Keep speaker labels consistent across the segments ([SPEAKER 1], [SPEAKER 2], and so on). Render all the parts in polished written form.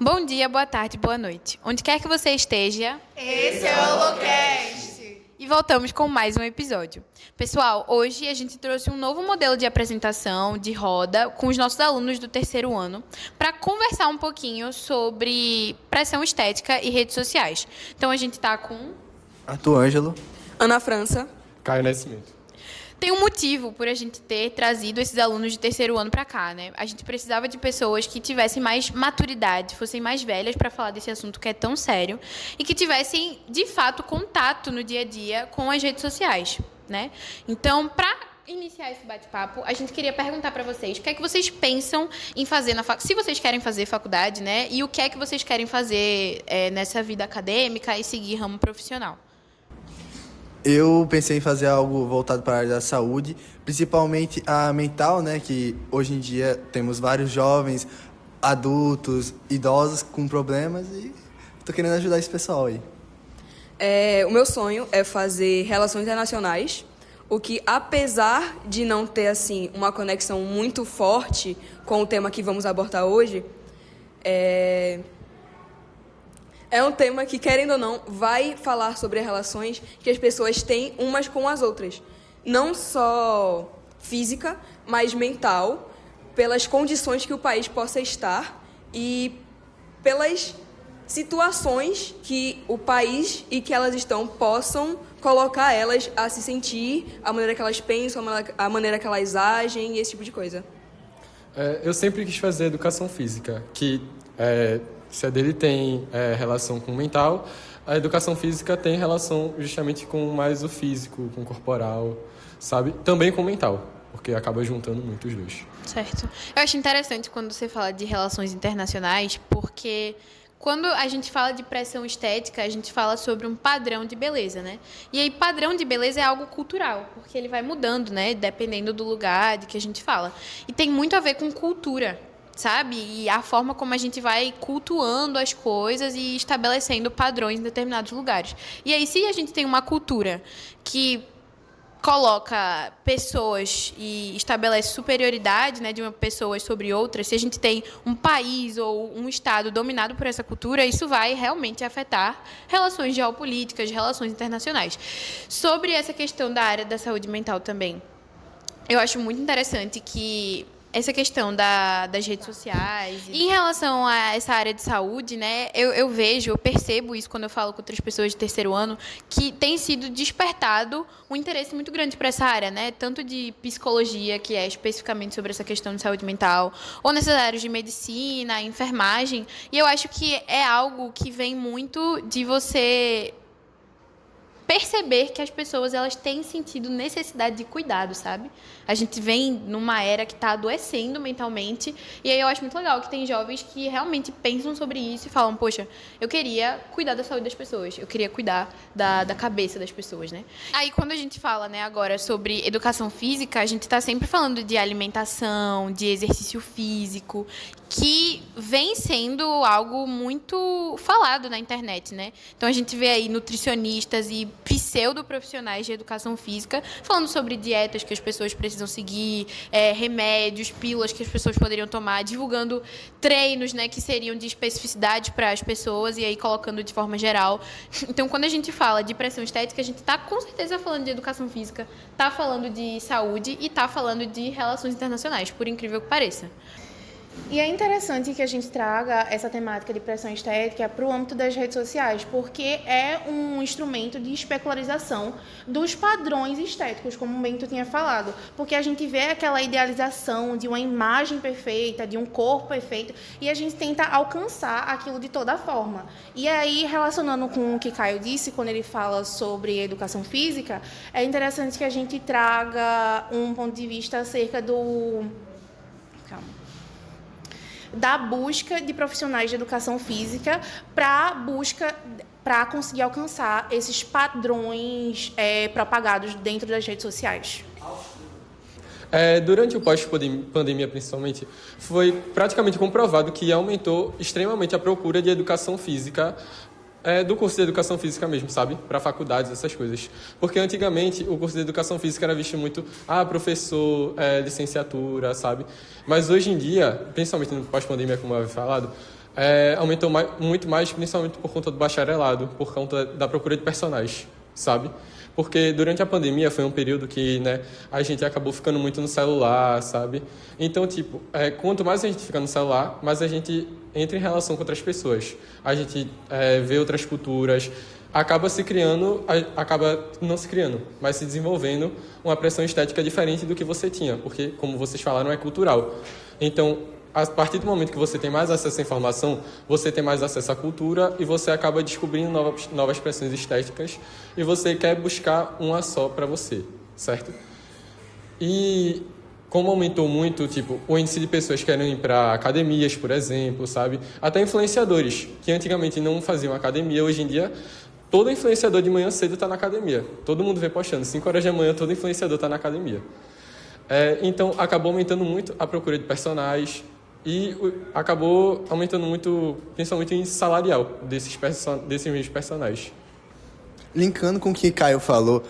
[SPEAKER 1] Bom dia, boa tarde, boa noite. Onde quer que você esteja,
[SPEAKER 2] Esse é o Holocast.
[SPEAKER 1] e voltamos com mais um episódio. Pessoal, hoje a gente trouxe um novo modelo de apresentação, de roda, com os nossos alunos do terceiro ano, para conversar um pouquinho sobre pressão estética e redes sociais. Então a gente está com
[SPEAKER 3] Arthur Ângelo.
[SPEAKER 4] Ana França.
[SPEAKER 5] Caio Nascimento.
[SPEAKER 1] Tem um motivo por a gente ter trazido esses alunos de terceiro ano para cá, né? A gente precisava de pessoas que tivessem mais maturidade, fossem mais velhas para falar desse assunto que é tão sério e que tivessem, de fato, contato no dia a dia com as redes sociais, né? Então, para iniciar esse bate-papo, a gente queria perguntar para vocês o que é que vocês pensam em fazer na faculdade, se vocês querem fazer faculdade, né? E o que é que vocês querem fazer nessa vida acadêmica e seguir ramo profissional.
[SPEAKER 3] Eu pensei em fazer algo voltado para a área da saúde, principalmente a mental, né? Que hoje em dia temos vários jovens, adultos, idosos com problemas e estou querendo ajudar esse pessoal aí.
[SPEAKER 4] O meu sonho é fazer relações internacionais, o que, apesar de não ter assim uma conexão muito forte com o tema que vamos abordar hoje, é um tema que, querendo ou não, vai falar sobre as relações que as pessoas têm umas com as outras. Não só física, mas mental, pelas condições que o país possa estar e pelas situações que o país e que elas estão possam colocar elas a se sentir, a maneira que elas pensam, a maneira que elas agem e esse tipo de coisa.
[SPEAKER 5] Eu sempre quis fazer educação física, que se a dele tem relação com o mental, a educação física tem relação justamente com mais o físico, com o corporal, sabe? Também com o mental, porque acaba juntando muito os dois.
[SPEAKER 1] Certo. Eu acho interessante quando você fala de relações internacionais, porque quando a gente fala de pressão estética, a gente fala sobre um padrão de beleza, né? E aí, padrão de beleza é algo cultural, porque ele vai mudando, né? Dependendo do lugar de que a gente fala. E tem muito a ver com cultura, sabe? E a forma como a gente vai cultuando as coisas e estabelecendo padrões em determinados lugares. E aí, se a gente tem uma cultura que coloca pessoas e estabelece superioridade, né, de uma pessoa sobre outras, se a gente tem um país ou um estado dominado por essa cultura, isso vai realmente afetar relações geopolíticas, relações internacionais. Sobre essa questão da área da saúde mental também, eu acho muito interessante que essa questão das redes sociais. E em relação a essa área de saúde, né, eu percebo isso quando eu falo com outras pessoas de terceiro ano, que tem sido despertado um interesse muito grande para essa área, né, tanto de psicologia, que é especificamente sobre essa questão de saúde mental, ou nessas áreas de medicina, enfermagem. E eu acho que é algo que vem muito de você perceber que as pessoas elas têm sentido necessidade de cuidado, sabe? A gente vem numa era que está adoecendo mentalmente, e aí eu acho muito legal que tem jovens que realmente pensam sobre isso e falam, poxa, eu queria cuidar da saúde das pessoas, eu queria cuidar da cabeça das pessoas, né? Aí quando a gente fala, né, agora sobre educação física, a gente está sempre falando de alimentação, de exercício físico, que vem sendo algo muito falado na internet, né? Então a gente vê aí nutricionistas e pseudo-profissionais de educação física falando sobre dietas que as pessoas precisam seguir, remédios, pílulas que as pessoas poderiam tomar, divulgando treinos, né, que seriam de especificidade para as pessoas e aí colocando de forma geral. Então, quando a gente fala de pressão estética, a gente está com certeza falando de educação física, está falando de saúde e está falando de relações internacionais, por incrível que pareça.
[SPEAKER 2] E é interessante que a gente traga essa temática de pressão estética para o âmbito das redes sociais, porque é um instrumento de especularização dos padrões estéticos, como o Bento tinha falado. Porque a gente vê aquela idealização de uma imagem perfeita, de um corpo perfeito, e a gente tenta alcançar aquilo de toda forma. E aí, relacionando com o que Caio disse, quando ele fala sobre educação física, é interessante que a gente traga um ponto de vista acerca da busca de profissionais de educação física para conseguir alcançar esses padrões propagados dentro das redes sociais.
[SPEAKER 5] Durante o pós-pandemia, principalmente, foi praticamente comprovado que aumentou extremamente a procura de educação física, do curso de educação física mesmo, sabe? Para faculdades, essas coisas. Porque antigamente o curso de educação física era visto muito, professor, licenciatura, sabe? Mas hoje em dia, principalmente no pós-pandemia, como eu havia falado, aumentou muito mais, principalmente por conta do bacharelado, por conta da procura de personagens, sabe? Porque durante a pandemia foi um período que, né, a gente acabou ficando muito no celular, sabe? Então, tipo, quanto mais a gente fica no celular, mais a gente entra em relação com outras pessoas. A gente vê outras culturas, acaba não se criando, mas se desenvolvendo uma pressão estética diferente do que você tinha, porque, como vocês falaram, é cultural. Então, a partir do momento que você tem mais acesso à informação, você tem mais acesso à cultura e você acaba descobrindo novas pressões estéticas e você quer buscar uma só para você, certo? E como aumentou muito, tipo, o índice de pessoas que querem ir para academias, por exemplo, sabe? Até influenciadores, que antigamente não faziam academia, hoje em dia todo influenciador de manhã cedo está na academia. Todo mundo vê postando, 5 horas da manhã todo influenciador está na academia. Então, acabou aumentando muito a procura de personagens e acabou aumentando muito, principalmente em salarial desses mesmos personagens.
[SPEAKER 3] Linkando com o que Caio falou,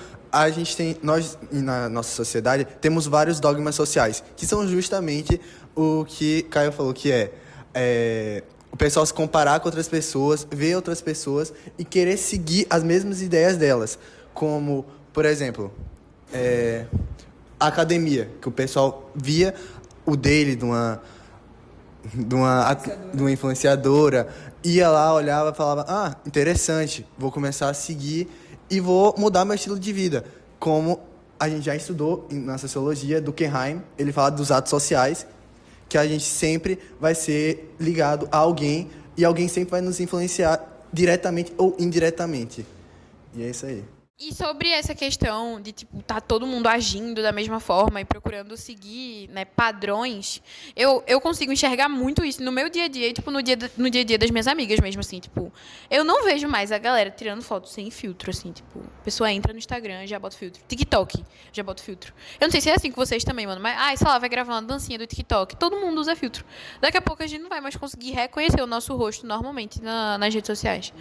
[SPEAKER 3] nós na nossa sociedade temos vários dogmas sociais, que são justamente o que Caio falou, que o pessoal se comparar com outras pessoas, ver outras pessoas e querer seguir as mesmas ideias delas. Como, por exemplo, a academia, que o pessoal via o dele de uma influenciadora, ia lá, olhava e falava, interessante, vou começar a seguir e vou mudar meu estilo de vida. Como a gente já estudou na sociologia, Durkheim, ele fala dos atos sociais, que a gente sempre vai ser ligado a alguém e alguém sempre vai nos influenciar diretamente ou indiretamente. E é isso aí.
[SPEAKER 1] E sobre essa questão de, tipo, tá todo mundo agindo da mesma forma e procurando seguir, né, padrões, eu consigo enxergar muito isso no meu dia a dia e, tipo, no dia a dia das minhas amigas mesmo, assim, tipo, eu não vejo mais a galera tirando foto sem filtro, assim, tipo, a pessoa entra no Instagram e já bota filtro. TikTok, já bota filtro. Eu não sei se é assim com vocês também, mano, mas, sei lá, vai gravar uma dancinha do TikTok, todo mundo usa filtro. Daqui a pouco a gente não vai mais conseguir reconhecer o nosso rosto normalmente nas redes sociais.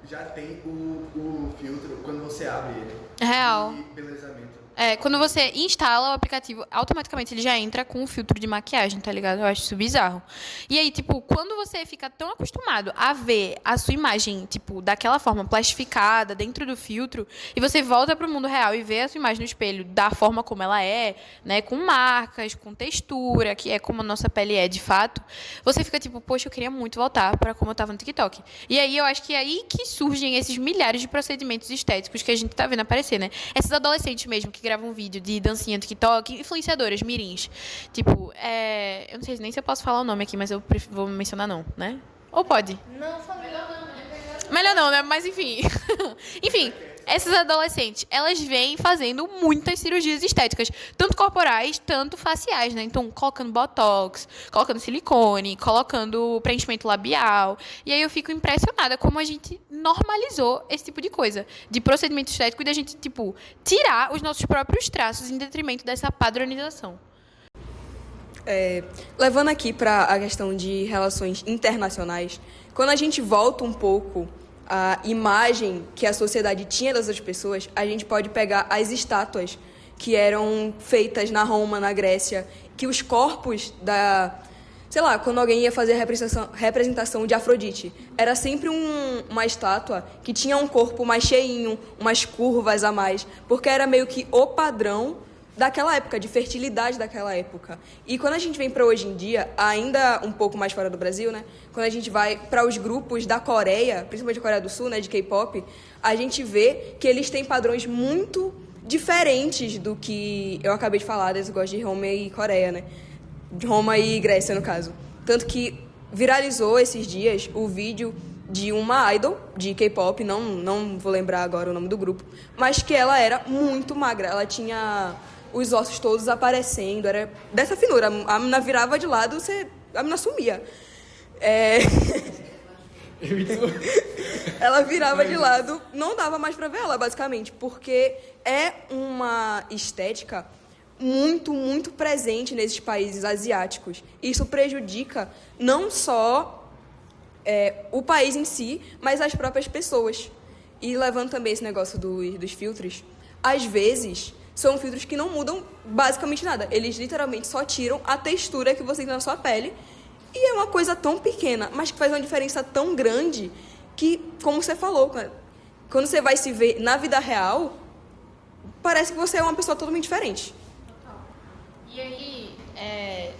[SPEAKER 3] Já tem o filtro quando você abre ele.
[SPEAKER 1] Real.
[SPEAKER 3] E beleizamento.
[SPEAKER 1] Quando você instala o aplicativo, automaticamente ele já entra com o filtro de maquiagem, tá ligado? Eu acho isso bizarro. E aí, tipo, quando você fica tão acostumado a ver a sua imagem, tipo, daquela forma plastificada, dentro do filtro, e você volta pro mundo real e vê a sua imagem no espelho da forma como ela é, né? Com marcas, com textura, que é como a nossa pele é de fato, você fica tipo, poxa, eu queria muito voltar para como eu tava no TikTok. E aí, eu acho que é aí que surgem esses milhares de procedimentos estéticos que a gente tá vendo aparecer, né? Esses adolescentes mesmo que gravam um vídeo de dancinha no TikTok, influenciadoras, mirins. Tipo, eu não sei nem se eu posso falar o nome aqui, mas eu vou mencionar não, né? Ou pode?
[SPEAKER 2] Não, fala melhor não.
[SPEAKER 1] Melhor não, né? Mas enfim. Enfim, essas adolescentes, elas vêm fazendo muitas cirurgias estéticas, tanto corporais, tanto faciais, né? Então, colocando botox, colocando silicone, colocando preenchimento labial. E aí eu fico impressionada como a gente normalizou esse tipo de coisa, de procedimento estético, e da gente, tipo, tirar os nossos próprios traços em detrimento dessa padronização.
[SPEAKER 4] Levando aqui para a questão de relações internacionais, quando a gente volta um pouco a imagem que a sociedade tinha das outras pessoas, a gente pode pegar as estátuas que eram feitas na Roma, na Grécia, que os corpos sei lá, quando alguém ia fazer a representação de Afrodite, era sempre uma estátua que tinha um corpo mais cheinho, umas curvas a mais, porque era meio que o padrão daquela época, de fertilidade daquela época. E quando a gente vem para hoje em dia, ainda um pouco mais fora do Brasil, né? Quando a gente vai para os grupos da Coreia, principalmente a Coreia do Sul, né, de K-pop, a gente vê que eles têm padrões muito diferentes do que eu acabei de falar, desse negócio de Roma e Coreia, né? De Roma e Grécia, no caso. Tanto que viralizou esses dias o vídeo de uma idol de K-pop, não vou lembrar agora o nome do grupo, mas que ela era muito magra, ela tinha os ossos todos aparecendo, era dessa finura. A menina virava de lado, a menina sumia. Ela virava de lado, não dava mais pra ver ela, basicamente, porque é uma estética muito, muito presente nesses países asiáticos. Isso prejudica não só o país em si, mas as próprias pessoas. E levando também esse negócio dos filtros, às vezes são filtros que não mudam basicamente nada. Eles literalmente só tiram a textura que você tem na sua pele E é uma coisa tão pequena, mas que faz uma diferença tão grande que, como você falou, quando você vai se ver na vida real, parece que você é uma pessoa totalmente diferente.
[SPEAKER 1] E aí,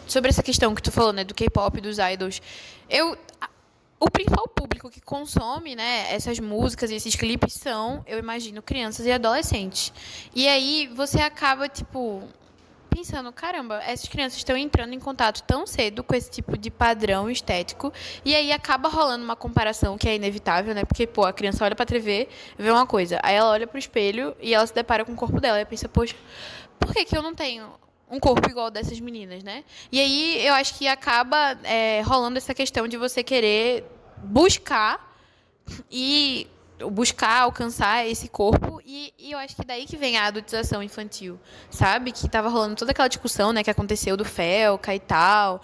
[SPEAKER 1] sobre essa questão que tu falou, né, do K-pop, dos idols, o principal público que consome, né, essas músicas e esses clipes são, eu imagino, crianças e adolescentes. E aí você acaba, tipo, pensando, caramba, essas crianças estão entrando em contato tão cedo com esse tipo de padrão estético, e aí acaba rolando uma comparação que é inevitável, né? Porque, pô, a criança olha pra TV, vê uma coisa, aí ela olha pro espelho e ela se depara com o corpo dela, e pensa, poxa, por que eu não tenho um corpo igual dessas meninas, né? E aí eu acho que acaba rolando essa questão de você querer buscar alcançar esse corpo, e eu acho que daí que vem a adultização infantil, sabe? Que tava rolando toda aquela discussão, né, que aconteceu do Felca e tal,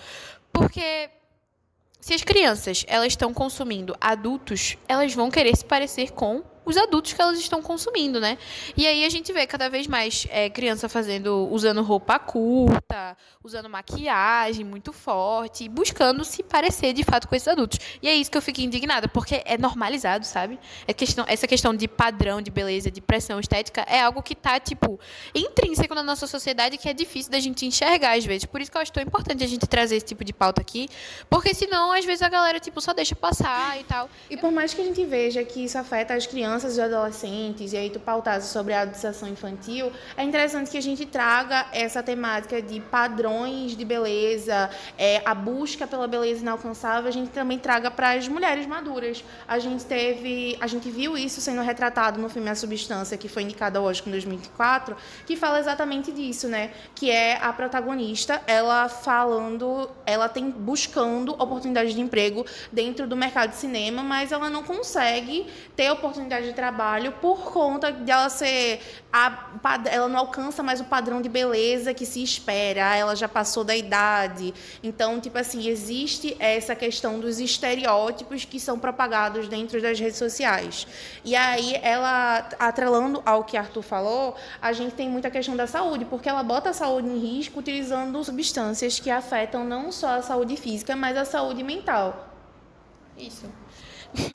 [SPEAKER 1] porque se as crianças elas estão consumindo adultos, elas vão querer se parecer com os adultos que elas estão consumindo, né? E aí a gente vê cada vez mais criança usando roupa curta, usando maquiagem muito forte, buscando se parecer de fato com esses adultos. E é isso que eu fico indignada, porque é normalizado, sabe? Essa questão de padrão, de beleza, de pressão estética é algo que tá, tipo, intrínseco na nossa sociedade, que é difícil da gente enxergar às vezes. Por isso que eu acho tão importante a gente trazer esse tipo de pauta aqui, porque senão, às vezes, a galera, tipo, só deixa passar e tal.
[SPEAKER 2] E por mais que a gente veja que isso afeta as crianças e adolescentes, e aí tu pautasse sobre a adultização infantil, é interessante que a gente traga essa temática de padrões de beleza, a busca pela beleza inalcançável, a gente também traga para as mulheres maduras. A gente viu isso sendo retratado no filme A Substância, que foi indicado ao Oscar em 2004, que fala exatamente disso, né? Que é a protagonista, ela buscando oportunidades de emprego dentro do mercado de cinema, mas ela não consegue ter oportunidade de trabalho por conta de ela ela não alcança mais o padrão de beleza que se espera, ela já passou da idade. Então, tipo assim, existe essa questão dos estereótipos que são propagados dentro das redes sociais. E aí, ela, atrelando ao que Arthur falou, a gente tem muita questão da saúde, porque ela bota a saúde em risco utilizando substâncias que afetam não só a saúde física, mas a saúde mental.
[SPEAKER 1] Isso.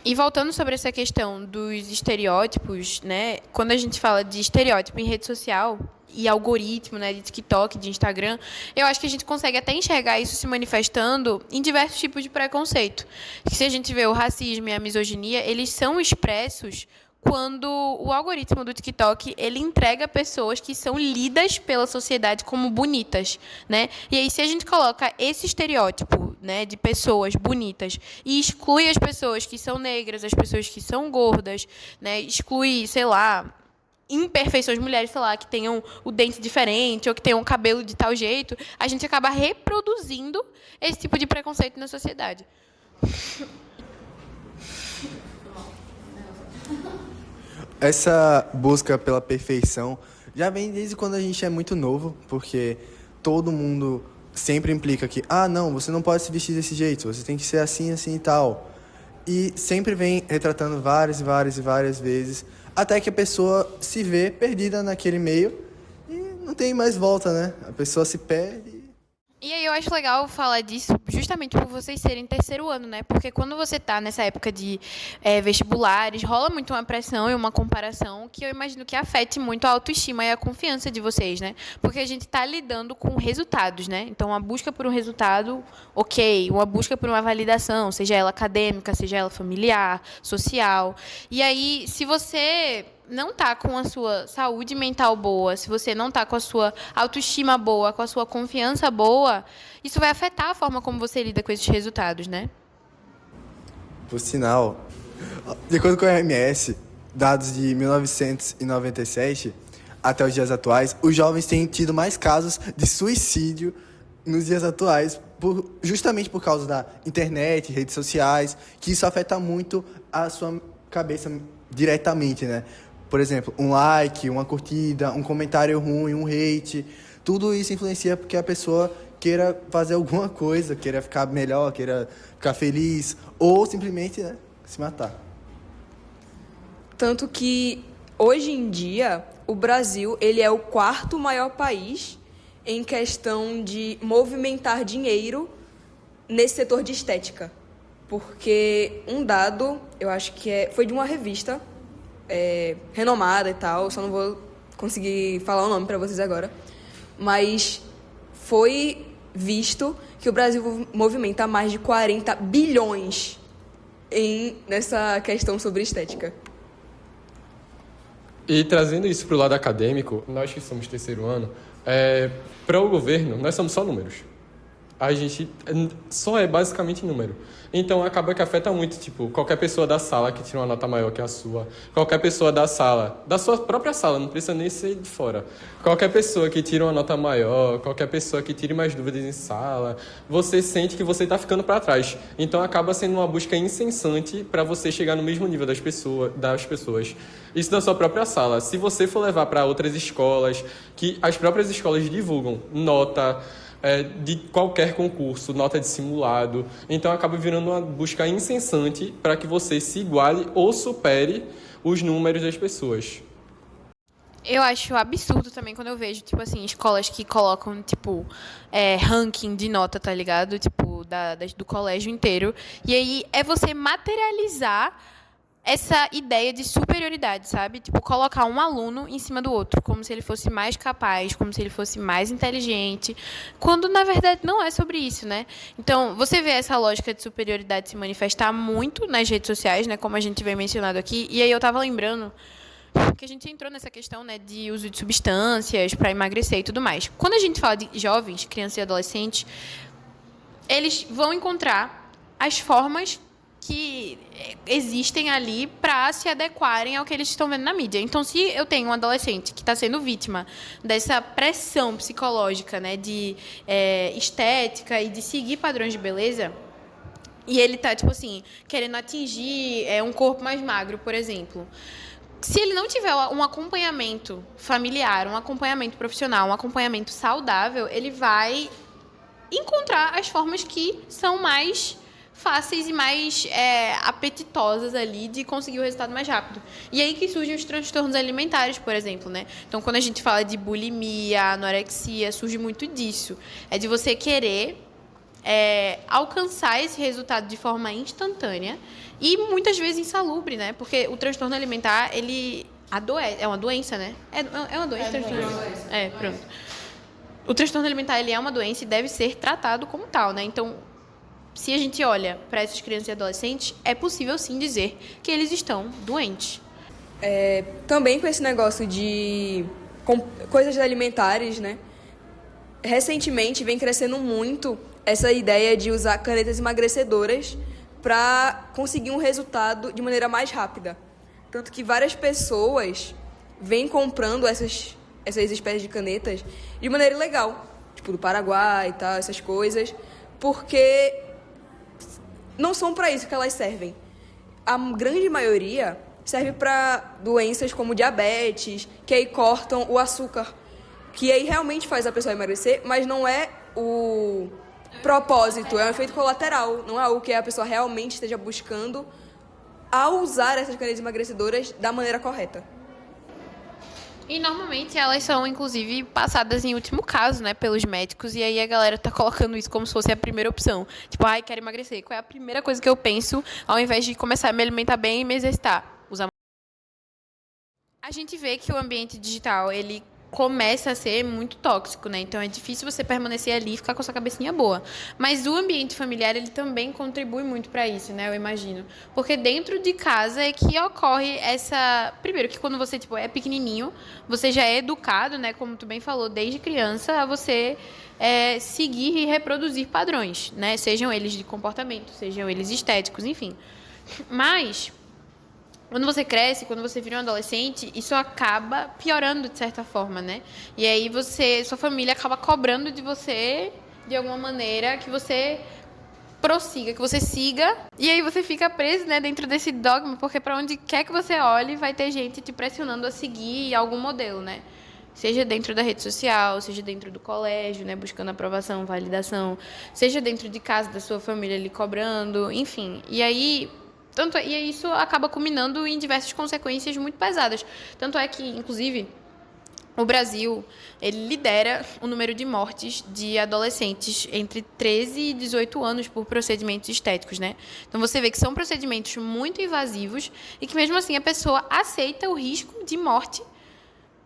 [SPEAKER 1] E voltando sobre essa questão dos estereótipos, né? Quando a gente fala de estereótipo em rede social e algoritmo, né, de TikTok, de Instagram, eu acho que a gente consegue até enxergar isso se manifestando em diversos tipos de preconceito. Se a gente vê o racismo e a misoginia, eles são expressos quando o algoritmo do TikTok, ele entrega pessoas que são lidas pela sociedade como bonitas, né? E aí, se a gente coloca esse estereótipo, né, de pessoas bonitas e exclui as pessoas que são negras, as pessoas que são gordas, né, exclui, sei lá, imperfeições, mulheres, sei lá, que tenham o dente diferente ou que tenham o cabelo de tal jeito, a gente acaba reproduzindo esse tipo de preconceito na sociedade.
[SPEAKER 3] Essa busca pela perfeição já vem desde quando a gente é muito novo, porque todo mundo sempre implica que, não, você não pode se vestir desse jeito, você tem que ser assim, assim e tal. E sempre vem retratando várias e várias e várias vezes, até que a pessoa se vê perdida naquele meio e não tem mais volta, né? A pessoa se perde.
[SPEAKER 1] E aí eu acho legal falar disso justamente por vocês serem terceiro ano, né? Porque quando você está nessa época de vestibulares, rola muito uma pressão e uma comparação que eu imagino que afete muito a autoestima e a confiança de vocês, né? Porque a gente está lidando com resultados, né? Então, a busca por um resultado, ok. Uma busca por uma validação, seja ela acadêmica, seja ela familiar, social. E aí, se você não está com a sua saúde mental boa, se você não está com a sua autoestima boa, com a sua confiança boa, isso vai afetar a forma como você lida com esses resultados, né?
[SPEAKER 3] Por sinal, de acordo com a OMS, dados de 1997 até os dias atuais, os jovens têm tido mais casos de suicídio nos dias atuais, justamente por causa da internet, redes sociais, que isso afeta muito a sua cabeça diretamente, né? Por exemplo, um like, uma curtida, um comentário ruim, um hate, tudo isso influencia porque a pessoa queira fazer alguma coisa, queira ficar melhor, queira ficar feliz, ou simplesmente, né, se matar.
[SPEAKER 4] Tanto que, hoje em dia, o Brasil ele é o quarto maior país em questão de movimentar dinheiro nesse setor de estética. Porque um dado, eu acho que foi de uma revista renomada e tal, só não vou conseguir falar o nome para vocês agora, mas foi visto que o Brasil movimenta mais de 40 bilhões nessa questão sobre estética.
[SPEAKER 5] E trazendo isso para o lado acadêmico, nós que somos terceiro ano, para o governo, nós somos só números. A gente só é basicamente número. Então, acaba que afeta muito, tipo, qualquer pessoa da sala que tira uma nota maior que a sua, qualquer pessoa da sala, da sua própria sala, não precisa nem ser de fora. Qualquer pessoa que tira uma nota maior, qualquer pessoa que tire mais dúvidas em sala, você sente que você está ficando para trás. Então, acaba sendo uma busca incessante para você chegar no mesmo nível das pessoas. Isso na sua própria sala. Se você for levar para outras escolas, que as próprias escolas divulgam nota de qualquer concurso, nota de simulado. Então, acaba virando uma busca incessante para que você se iguale ou supere os números das pessoas.
[SPEAKER 1] Eu acho absurdo também quando eu vejo, tipo assim, escolas que colocam, tipo, ranking de nota, tá ligado? Tipo, do colégio inteiro. E aí é você materializar essa ideia de superioridade, sabe? Tipo, colocar um aluno em cima do outro, como se ele fosse mais capaz, como se ele fosse mais inteligente, quando, na verdade, não é sobre isso, né? Então, você vê essa lógica de superioridade se manifestar muito nas redes sociais, né? Como a gente vem mencionado aqui. E aí eu tava lembrando que a gente entrou nessa questão, né, de uso de substâncias para emagrecer e tudo mais. Quando a gente fala de jovens, crianças e adolescentes, eles vão encontrar as formas que existem ali para se adequarem ao que eles estão vendo na mídia. Então, se eu tenho um adolescente que está sendo vítima dessa pressão psicológica, né, de estética e de seguir padrões de beleza, e ele está, tipo assim, querendo atingir um corpo mais magro, por exemplo, se ele não tiver um acompanhamento familiar, um acompanhamento profissional, um acompanhamento saudável, ele vai encontrar as formas que são mais fáceis e mais apetitosas ali de conseguir o resultado mais rápido. E aí que surgem os transtornos alimentares, por exemplo, né? Então, quando a gente fala de bulimia, anorexia, surge muito disso. É de você querer alcançar esse resultado de forma instantânea e muitas vezes insalubre, né? Porque o transtorno alimentar, ele é uma doença, né? É uma doença. Pronto. O transtorno alimentar, ele é uma doença e deve ser tratado como tal, né? Então, se a gente olha para essas crianças e adolescentes, é possível sim dizer que eles estão doentes.
[SPEAKER 4] Também com esse negócio de coisas alimentares, né? Recentemente vem crescendo muito essa ideia de usar canetas emagrecedoras para conseguir um resultado de maneira mais rápida. Tanto que várias pessoas vêm comprando essas espécies de canetas de maneira ilegal, tipo do Paraguai e tal, essas coisas, porque não são para isso que elas servem. A grande maioria serve para doenças como diabetes, que aí cortam o açúcar, que aí realmente faz a pessoa emagrecer, mas não é o propósito, é um efeito colateral, não é algo que a pessoa realmente esteja buscando ao usar essas canetas emagrecedoras da maneira correta.
[SPEAKER 1] E normalmente elas são, inclusive, passadas em último caso, né, pelos médicos, e aí a galera tá colocando isso como se fosse a primeira opção. Tipo, quero emagrecer. Qual é a primeira coisa que eu penso ao invés de começar a me alimentar bem e me exercitar? Usar. A gente vê que o ambiente digital, ele começa a ser muito tóxico, né? Então é difícil você permanecer ali e ficar com a sua cabecinha boa. Mas o ambiente familiar, ele também contribui muito para isso, né? Eu imagino. Porque dentro de casa é que ocorre essa... Primeiro, que quando você é pequenininho, você já é educado, né? Como tu bem falou, desde criança, a você seguir e reproduzir padrões, né? Sejam eles de comportamento, sejam eles estéticos, enfim. Mas quando você cresce, quando você vira um adolescente, isso acaba piorando de certa forma, né? E aí sua família acaba cobrando de você, de alguma maneira, que você prossiga, que você siga. E aí você fica preso, né, dentro desse dogma, porque para onde quer que você olhe, vai ter gente te pressionando a seguir algum modelo, né? Seja dentro da rede social, seja dentro do colégio, né, buscando aprovação, validação, seja dentro de casa da sua família ali cobrando, enfim. E aí isso acaba culminando em diversas consequências muito pesadas. Tanto é que, inclusive, O Brasil, ele lidera o número de mortes de adolescentes entre 13 e 18 anos por procedimentos estéticos, né? Então, você vê que são procedimentos muito invasivos e que, mesmo assim, a pessoa aceita o risco de morte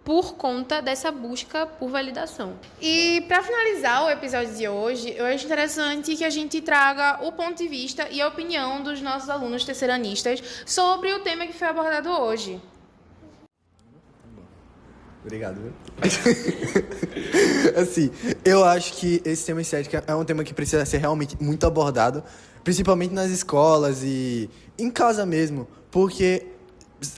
[SPEAKER 1] por conta dessa busca por validação.
[SPEAKER 2] E para finalizar o episódio de hoje, eu acho interessante que a gente traga o ponto de vista e a opinião dos nossos alunos terceiranistas sobre o tema que foi abordado hoje.
[SPEAKER 3] Obrigado, viu? Assim, eu acho que esse tema estética é um tema que precisa ser realmente muito abordado, principalmente nas escolas e em casa mesmo, porque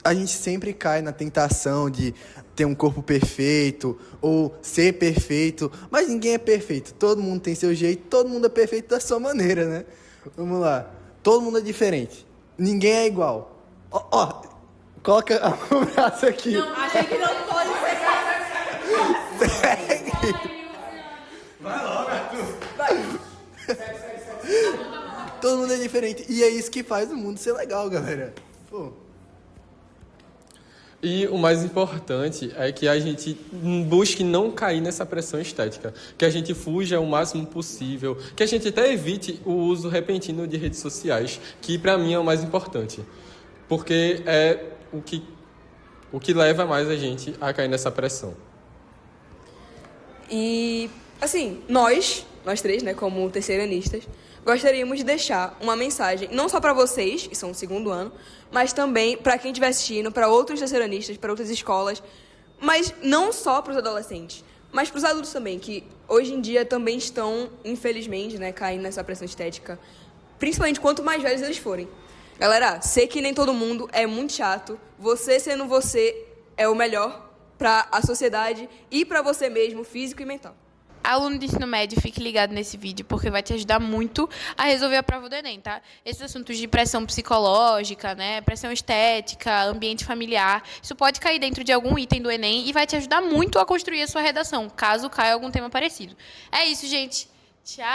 [SPEAKER 3] a gente sempre cai na tentação de ter um corpo perfeito ou ser perfeito, mas ninguém é perfeito. Todo mundo tem seu jeito, todo mundo é perfeito da sua maneira, né? Vamos lá. Todo mundo é diferente. Ninguém é igual. Ó, coloca o braço aqui.
[SPEAKER 6] Não, achei que não pode ser.
[SPEAKER 3] Vai logo, Arthur. Todo mundo é diferente. E é isso que faz o mundo ser legal, galera. Pô.
[SPEAKER 5] E o mais importante é que a gente busque não cair nessa pressão estética, que a gente fuja o máximo possível, que a gente até evite o uso repentino de redes sociais, que para mim é o mais importante, porque é o que leva mais a gente a cair nessa pressão.
[SPEAKER 4] E, assim, nós três, né, como terceiranistas, gostaríamos de deixar uma mensagem, não só para vocês, que são do segundo ano, mas também para quem estiver assistindo, para outros terceiranistas, para outras escolas, mas não só para os adolescentes, mas para os adultos também, que hoje em dia também estão, infelizmente, né, caindo nessa pressão estética, principalmente quanto mais velhos eles forem. Galera, sei que nem todo mundo é muito chato, você sendo você é o melhor para a sociedade e para você mesmo, físico e mental.
[SPEAKER 1] Aluno de ensino médio, fique ligado nesse vídeo, porque vai te ajudar muito a resolver a prova do Enem, tá? Esses assuntos de pressão psicológica, né, pressão estética, ambiente familiar, isso pode cair dentro de algum item do Enem e vai te ajudar muito a construir a sua redação, caso caia algum tema parecido. É isso, gente. Tchau!